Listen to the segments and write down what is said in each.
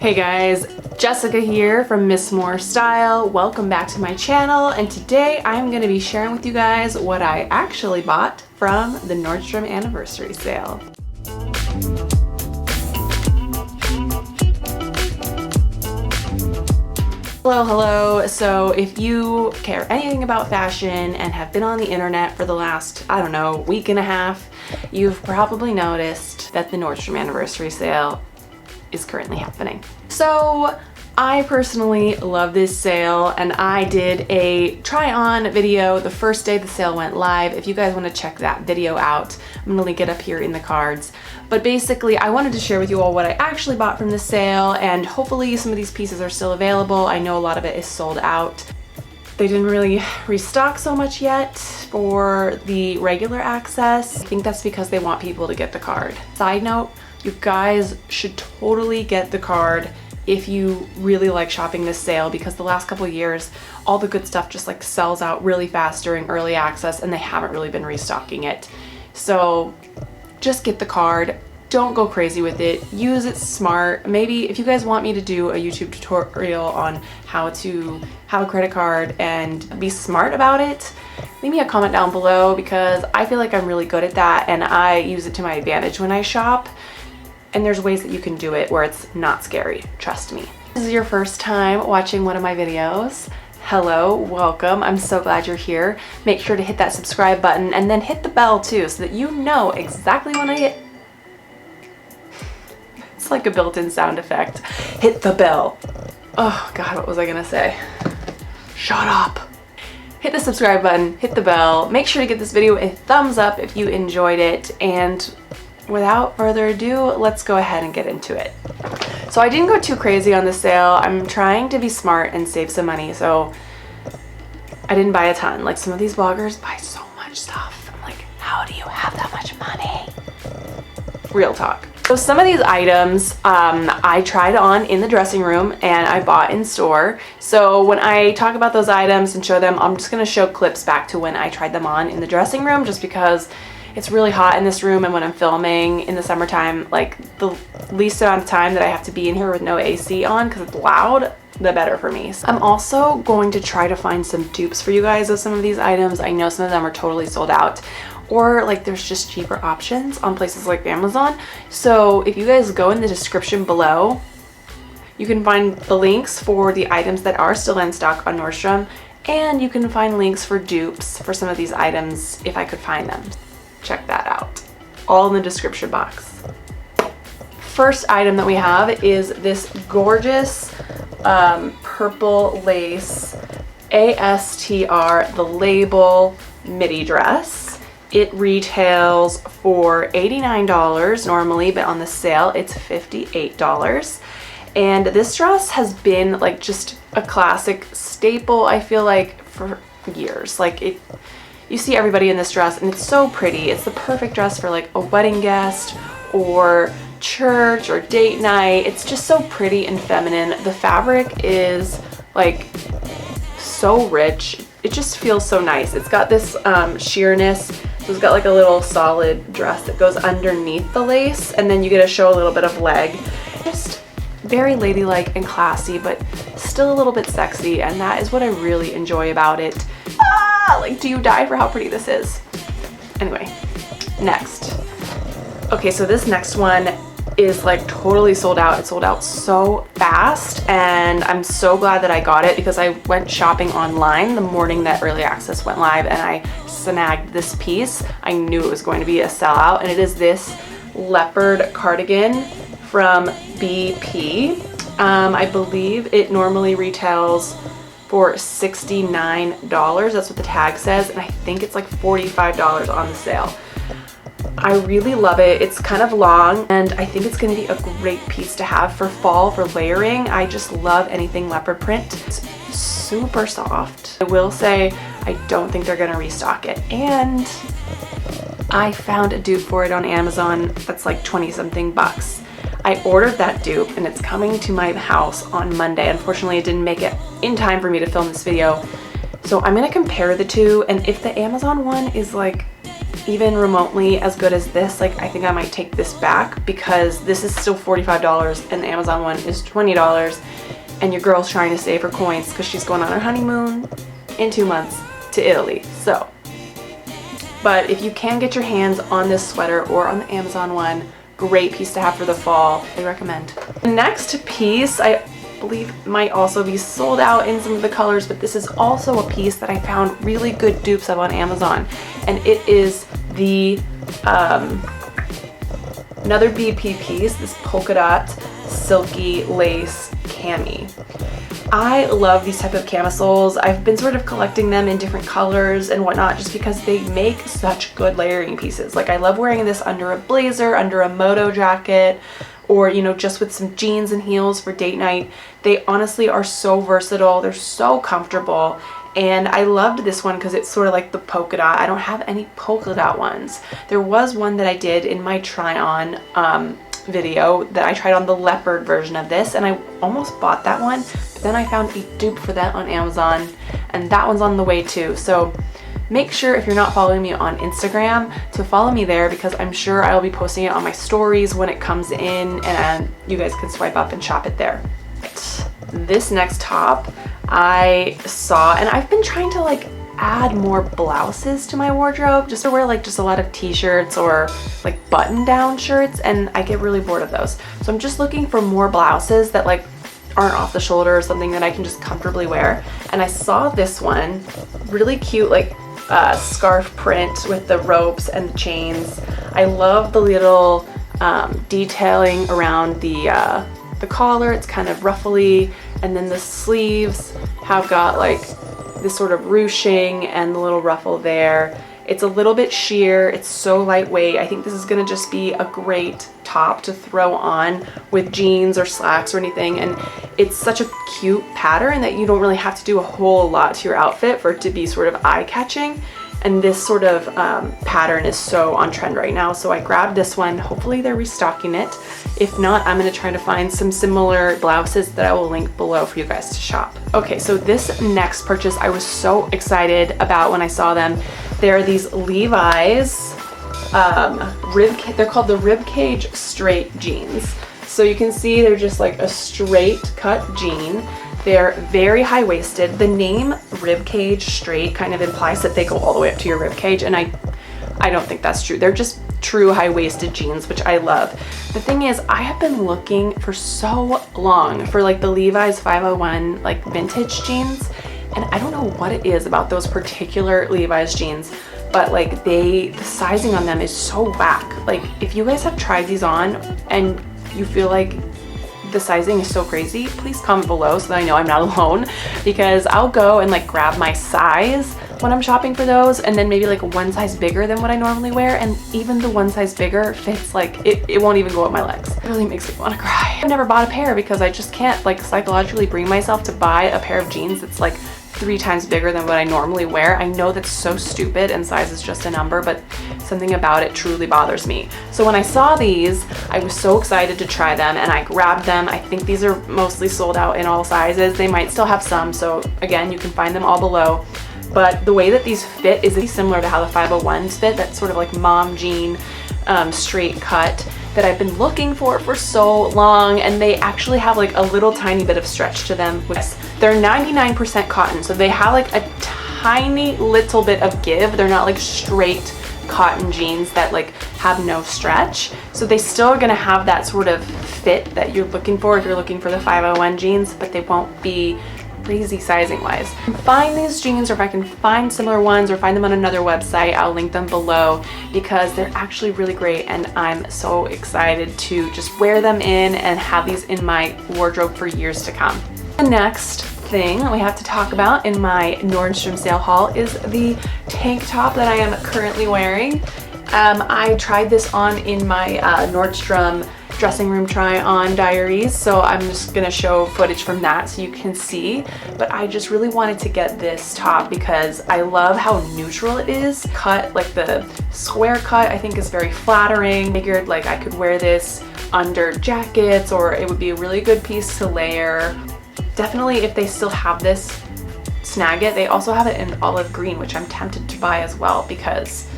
Hey guys, Jessica here from Miss More Style. Welcome back to my channel, and today I'm going to be sharing with you guys what I actually bought from the Nordstrom anniversary sale. Hello. So if you care anything about fashion and have been on the internet for the last, I don't know, week and a half, you've probably noticed that the Nordstrom anniversary sale is currently happening. So I personally love this sale, and I did a try on video the first day the sale went live. If you guys want to check that video out, I'm gonna link it up here in the cards. But basically I wanted to share with you all what I actually bought from the sale, and hopefully some of these pieces are still available. I know a lot of it is sold out. They didn't really restock so much yet for the regular access. I think that's because they want people to get the card. Side note, you guys should totally get the card if you really like shopping this sale, because the last couple of years all the good stuff just like sells out really fast during early access and they haven't really been restocking it. So just get the card. Don't go crazy with it. Use it smart. Maybe if you guys want me to do a YouTube tutorial on how to have a credit card and be smart about it, leave me a comment down below, because I feel like I'm really good at that and I use it to my advantage when I shop. And there's ways that you can do it where it's not scary, trust me. If this is your first time watching one of my videos, hello, welcome. I'm so glad you're here. Make sure to hit that subscribe button and then hit the bell too, so that you know exactly when I hit. It's like a built-in sound effect. Hit the bell. Oh God, what was I gonna say? Shut up. Hit the subscribe button, hit the bell. Make sure to give this video a thumbs up if you enjoyed it, and without further ado, let's go ahead and get into it. So I didn't go too crazy on the sale. I'm trying to be smart and save some money, so I didn't buy a ton. Like, some of these bloggers buy so much stuff. I'm like, how do you have that much money? Real talk. So some of these items I tried on in the dressing room and I bought in store. So when I talk about those items and show them, I'm just gonna show clips back to when I tried them on in the dressing room, just because it's really hot in this room, and when I'm filming in the summertime, like, the least amount of time that I have to be in here with no AC on because it's loud, the better for me. So I'm also going to try to find some dupes for you guys of some of these items. I know some of them are totally sold out, or like there's just cheaper options on places like Amazon. So if you guys go in the description below, you can find the links for the items that are still in stock on Nordstrom, and you can find links for dupes for some of these items if I could find them. Check that out, all in the description box. First item that we have is this gorgeous purple lace ASTR The Label midi dress. It retails for $89 normally, but on the sale it's $58. And this dress has been like just a classic staple, I feel like, for years. Like, you see everybody in this dress and it's so pretty. It's the perfect dress for like a wedding guest or church or date night. It's just so pretty and feminine. The fabric is like so rich. It just feels so nice. It's got this sheerness. So it's got like a little solid dress that goes underneath the lace, and then you get to show a little bit of leg. Just very ladylike and classy, but still a little bit sexy, and that is what I really enjoy about it. Like, do you die for how pretty this is? Anyway, next. Okay, so this next one is like totally sold out. It sold out so fast, and I'm so glad that I got it, because I went shopping online the morning that early access went live and I snagged this piece. I knew it was going to be a sellout, and it is this leopard cardigan from BP. I believe it normally retails for $69. That's what the tag says, and I think it's like $45 on the sale. I really love it. It's kind of long, and I think it's going to be a great piece to have for fall for layering. I just love anything leopard print. It's super soft. I will say I don't think they're going to restock it, and I found a dupe for it on Amazon that's like 20 something bucks. I ordered that dupe and it's coming to my house on Monday. Unfortunately, it didn't make it in time for me to film this video. So I'm gonna compare the two, and if the Amazon one is like even remotely as good as this, like I think I might take this back because this is still $45 and the Amazon one is $20, and your girl's trying to save her coins because she's going on her honeymoon in 2 months to Italy. So, but if you can get your hands on this sweater or on the Amazon one, great piece to have for the fall. I recommend. The next piece I believe might also be sold out in some of the colors, but this is also a piece that I found really good dupes of on Amazon, and it is the another BP piece, this polka dot silky lace cami. I love these type of camisoles. I've been sort of collecting them in different colors and whatnot just because they make such good layering pieces. Like I love wearing this under a blazer, under a moto jacket, or you know, just with some jeans and heels for date night. They honestly are so versatile. They're so comfortable. And I loved this one because it's sort of like the polka dot. I don't have any polka dot ones. There was one that I did in my try on video that I tried on the leopard version of this, and I almost bought that one, but then I found a dupe for that on Amazon, and that one's on the way too. So make sure, if you're not following me on Instagram, to follow me there because I'm sure I'll be posting it on my stories when it comes in, and you guys can swipe up and shop it there. This next top I saw, and I've been trying to like add more blouses to my wardrobe just to wear like just a lot of t-shirts or like button down shirts, and I get really bored of those. So I'm just looking for more blouses that like aren't off the shoulder or something that I can just comfortably wear. And I saw this one, really cute, like scarf print with the ropes and the chains. I love the little detailing around the collar. It's kind of ruffly, and then the sleeves have got like this sort of ruching and the little ruffle there. It's a little bit sheer. It's so lightweight. I think this is gonna just be a great top to throw on with jeans or slacks or anything. And it's such a cute pattern that you don't really have to do a whole lot to your outfit for it to be sort of eye-catching. And this sort of pattern is so on trend right now. So I grabbed this one. Hopefully they're restocking it. If not, I'm gonna try to find some similar blouses that I will link below for you guys to shop. Okay, so this next purchase I was so excited about when I saw them. They're these Levi's they're called the Ribcage Straight jeans. So you can see they're just like a straight cut jean. They're very high-waisted. The name Ribcage Straight kind of implies that they go all the way up to your ribcage, and I don't think that's true. They're just true high-waisted jeans, which I love. The thing is, I have been looking for so long for like the Levi's 501 like vintage jeans, and I don't know what it is about those particular Levi's jeans, but like the sizing on them is so whack. Like if you guys have tried these on and you feel like the sizing is so crazy, please comment below so that I know I'm not alone, because I'll go and like grab my size when I'm shopping for those, and then maybe like one size bigger than what I normally wear, and even the one size bigger fits like it won't even go up my legs. It really makes me want to cry. I've never bought a pair because I just can't like psychologically bring myself to buy a pair of jeans that's like 3 times bigger than what I normally wear. I know that's so stupid and size is just a number, but something about it truly bothers me. So when I saw these, I was so excited to try them, and I grabbed them. I think these are mostly sold out in all sizes. They might still have some, so again, you can find them all below. But the way that these fit is similar to how the 501s fit, that sort of like mom jean straight cut that I've been looking for so long, and they actually have like a little tiny bit of stretch to them. They're 99% cotton, so they have like a tiny little bit of give. They're not like straight cotton jeans that like have no stretch, so they still are gonna have that sort of fit that you're looking for if you're looking for the 501 jeans, but they won't be crazy sizing wise. Find these jeans, or if I can find similar ones or find them on another website, I'll link them below because they're actually really great, and I'm so excited to just wear them in and have these in my wardrobe for years to come. The next thing that we have to talk about in my Nordstrom sale haul is the tank top that I am currently wearing. I tried this on in my Nordstrom dressing room try on diaries, so I'm just gonna show footage from that so you can see. But I just really wanted to get this top because I love how neutral it is cut. Like the square cut I think is very flattering. I figured like I could wear this under jackets, or it would be a really good piece to layer. Definitely, if they still have this, snag it. They also have it in olive green, which I'm tempted to buy as well because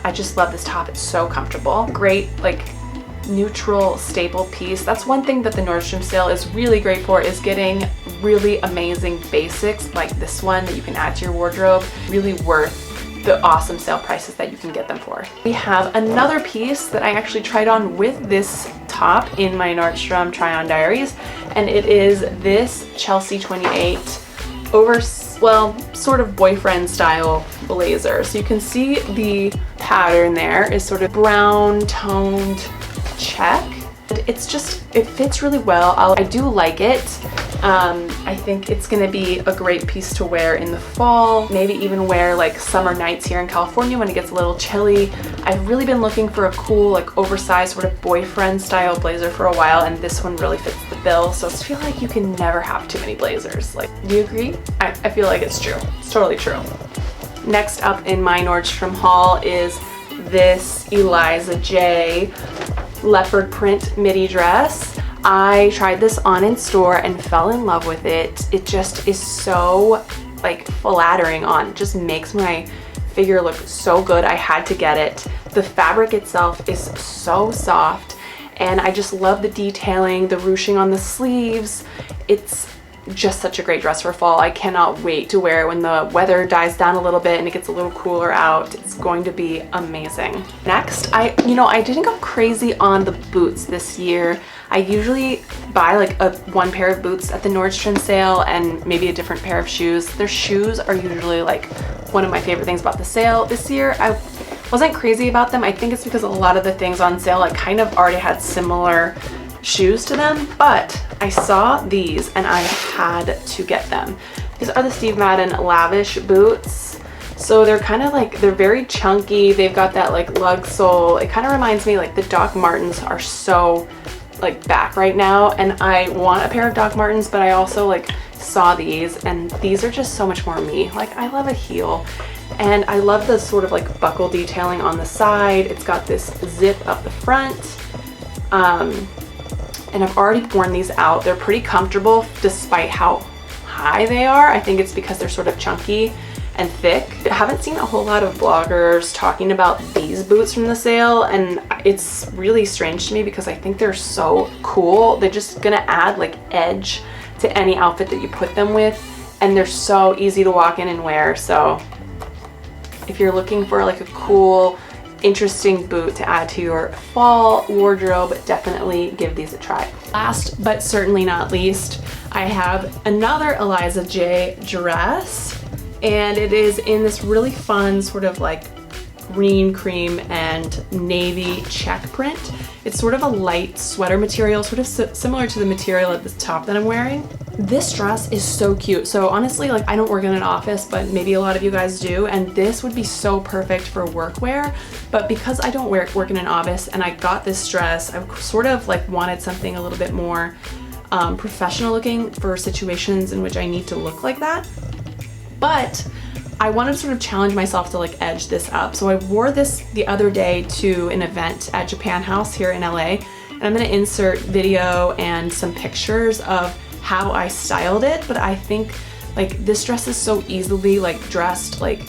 I just love this top. It's so comfortable. Great, like, neutral staple piece. That's one thing that the Nordstrom sale is really great for, is getting really amazing basics like this one that you can add to your wardrobe. Really worth the awesome sale prices that you can get them for. We have another piece that I actually tried on with this top in my Nordstrom try-on diaries, and it is this Chelsea 28 sort of boyfriend style blazer. So you can see the pattern there is sort of brown toned check. It fits really well. I do like it. I think it's gonna be a great piece to wear in the fall, maybe even wear like summer nights here in California when it gets a little chilly. I've really been looking for a cool, like, oversized sort of boyfriend style blazer for a while, and this one really fits the bill. So I feel like you can never have too many blazers. Like, do you agree? I feel like it's true. It's totally true. Next up in my Nordstrom haul is this Eliza J leopard print midi dress. I tried this on in store and fell in love with it. It just is so, like, flattering on. It just makes my figure look so good. I had to get it. The fabric itself is so soft, and I just love the detailing, the ruching on the sleeves. It's just such a great dress for fall. I cannot wait to wear it when the weather dies down a little bit and it gets a little cooler out. It's going to be amazing. Next, I didn't go crazy on the boots this year. I usually buy like one pair of boots at the Nordstrom sale and maybe a different pair of shoes. Their shoes are usually like one of my favorite things about the sale. This year, I wasn't crazy about them. I think it's because a lot of the things on sale like kind of already had similar shoes to them, but I saw these and I had to get them. These are the Steve Madden Lavish boots. So they're kind of like, they're very chunky. They've got that like lug sole. It kind of reminds me, like, the Doc Martens are so like back right now, and I want a pair of Doc Martens, but I also like saw these, and these are just so much more me. Like, I love a heel, and I love the sort of like buckle detailing on the side. It's got this zip up the front. And I've already worn these out. They're pretty comfortable despite how high they are. I think it's because they're sort of chunky and thick. I haven't seen a whole lot of bloggers talking about these boots from the sale, and it's really strange to me because I think they're so cool. They're just gonna add like edge to any outfit that you put them with, and they're so easy to walk in and wear. So if you're looking for like a cool, interesting boot to add to your fall wardrobe, definitely give these a try. Last but certainly not least, I have another Eliza J dress, and it is in this really fun sort of like green, cream, and navy check print. It's sort of a light sweater material, sort of similar to the material at the top that I'm wearing. This dress is so cute. So honestly, like, I don't work in an office, but maybe a lot of you guys do, and this would be so perfect for workwear. But because I don't work in an office and I got this dress, I sort of like wanted something a little bit more professional looking for situations in which I need to look like that. But I wanted to sort of challenge myself to like edge this up. So I wore this the other day to an event at Japan House here in LA, and I'm gonna insert video and some pictures of how I styled it. But I think like this dress is so easily like dressed like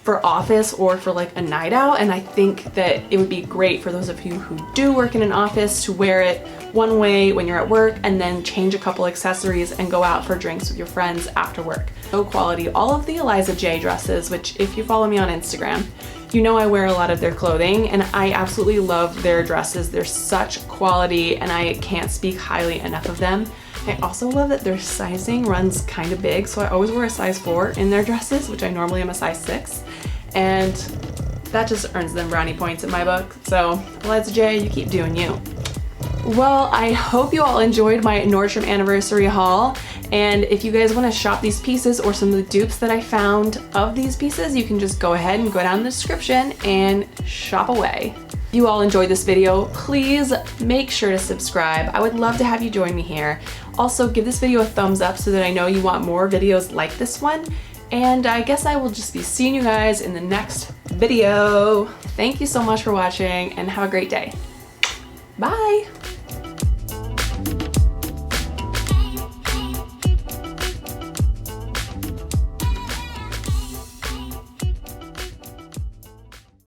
for office or for like a night out, and I think that it would be great for those of you who do work in an office to wear it one way when you're at work and then change a couple accessories and go out for drinks with your friends after work. So quality. All of the Eliza J dresses, which if you follow me on Instagram, you know I wear a lot of their clothing, and I absolutely love their dresses. They're such quality, and I can't speak highly enough of them. I also love that their sizing runs kind of big, so I always wear a size 4 in their dresses, which I normally am a size 6, and that just earns them brownie points in my book. So Eliza J, you keep doing you. Well, I hope you all enjoyed my Nordstrom anniversary haul, and if you guys want to shop these pieces or some of the dupes that I found of these pieces, you can just go ahead and go down in the description and shop away. If you all enjoyed this video, please make sure to subscribe. I would love to have you join me here. Also, give this video a thumbs up so that I know you want more videos like this one. And I guess I will just be seeing you guys in the next video. Thank you so much for watching, and have a great day. Bye!